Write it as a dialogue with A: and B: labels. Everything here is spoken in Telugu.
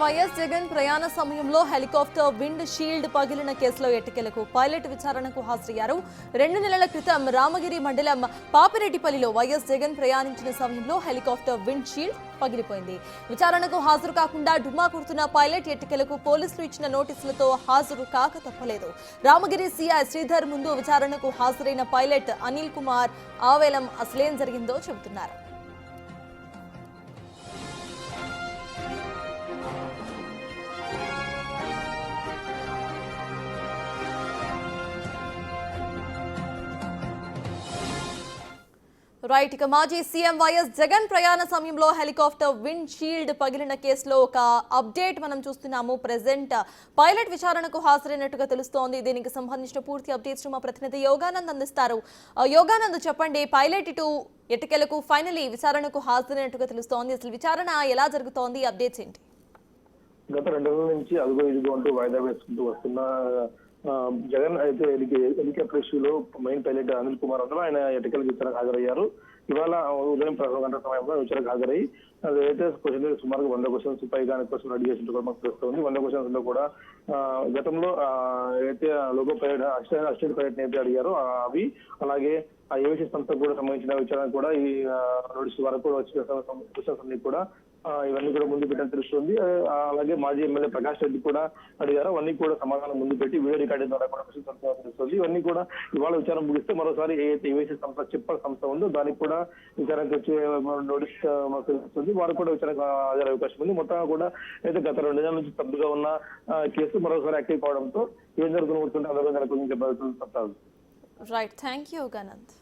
A: వైఎస్ జగన్ ప్రయాణ సమయంలో హెలికాప్టర్ విండ్ షీల్డ్ పగిలిన కేసులో ఎట్టకేలకు పైలట్ విచారణకు హాజరయ్యారు. 2 నెలల క్రితం రామగిరి మండలం పాపిరెడ్డిపల్లిలో వైఎస్ జగన్ ప్రయాణించిన సమయంలో హెలికాప్టర్ విండ్ షీల్డ్ పగిలిపోయింది. విచారణకు హాజరు కాకుండా డుమ్మా కొడుతున్న పైలట్ ఎట్టకేలకు పోలీసులు ఇచ్చిన నోటీసులతో హాజరు కాక తప్పలేదు. రామగిరి సీఐ శ్రీధర్ ముందు విచారణకు హాజరైన పైలట్ అనిల్ కుమార్ ఆవేలం అసలేం జరిగిందో చెబుతున్నారు. రైట్, ఇక మాజీ సీఎం వైఎస్ జగన్ ప్రయాణ సమయంలో హెలికాప్టర్ విండ్ షీల్డ్ పగిలిన కేసులో ఒక అప్డేట్ మనం చూస్తున్నాము. ప్రెసెంట్ పైలట్ విచారణకు హాజరైనట్టుగా తెలుస్తోంది. దీనికి సంబంధించిన పూర్తి అప్డేట్స్ మా ప్రతినిధి యోగానంద్ అందిస్తారు. యోగానంద్, చెప్పండి, పైలట్ ఇటు ఎట్టకేలకు ఫైనలీ విచారణకు హాజరైనట్టుగా తెలుస్తోంది. అసలు విచారణ ఎలా జరుగుతోంది, అప్డేట్స్ ఏంటి?
B: గత 2 రోజుల నుంచి అదుగో ఇదిగో అంటూ వాయిదా వేసుకుంటూ వస్తున్న జగన్ అయితే హెలికాప్టర్ ఇష్యూలో మెయిన్ పైలట్ అనిల్ కుమార్ ఉన్నారు. ఆయన ఎన్నికల విచారణకు హాజరయ్యారు. ఇవాళ ఉదయం 11 గంటల సమయంలో విచారణకు హాజరయ్యి అదైతే క్వశ్చన్ సుమారుగా 100 క్వశ్చన్స్ పైగా క్వశ్చన్ రెడీ చేసినట్టు కూడా మాకు తెలుస్తుంది. 100 క్వశ్చన్స్ లో కూడా గతంలో అయితే లోగో పైలట్ అసిస్టెంట్ పైలట్ అయితే అడిగారు అవి, అలాగే ఆ ఏవిసి సంస్థకు కూడా సంబంధించిన విచారణ కూడా ఈ నోటీస్ వరకు వచ్చిన క్వశ్చన్స్ అన్ని కూడా ఇవన్నీ కూడా ముందు పెట్టని తెలుస్తుంది. అలాగే మాజీ ఎమ్మెల్యే ప్రకాష్ రెడ్డి కూడా అడిగారు. అవన్నీ కూడా సమాధానం ముందు పెట్టి వీడియో రికార్డింగ్ ద్వారా కూడా తెలుస్తుంది. ఇవన్నీ కూడా ఇవాళ విచారణ ముగిస్తే మరోసారి ఏదైతే ఏవైసీ సంస్థ చెప్పల్ సంస్థ ఉందో దానికి కూడా విచారణకు వచ్చే నోటీస్ మాకు తెలుస్తుంది. వారు కూడా విచారణకు హాజరయ్యే అవకాశం ఉంది. మొత్తంగా కూడా అయితే గత 2 నెలల నుంచి తప్పుగా ఉన్న కేసు మరోసారి యాక్టివ్ కావడంతో ఏం జరుగుతుందో అందరూ నెలకొంది.
A: Right, thank you Yoganand.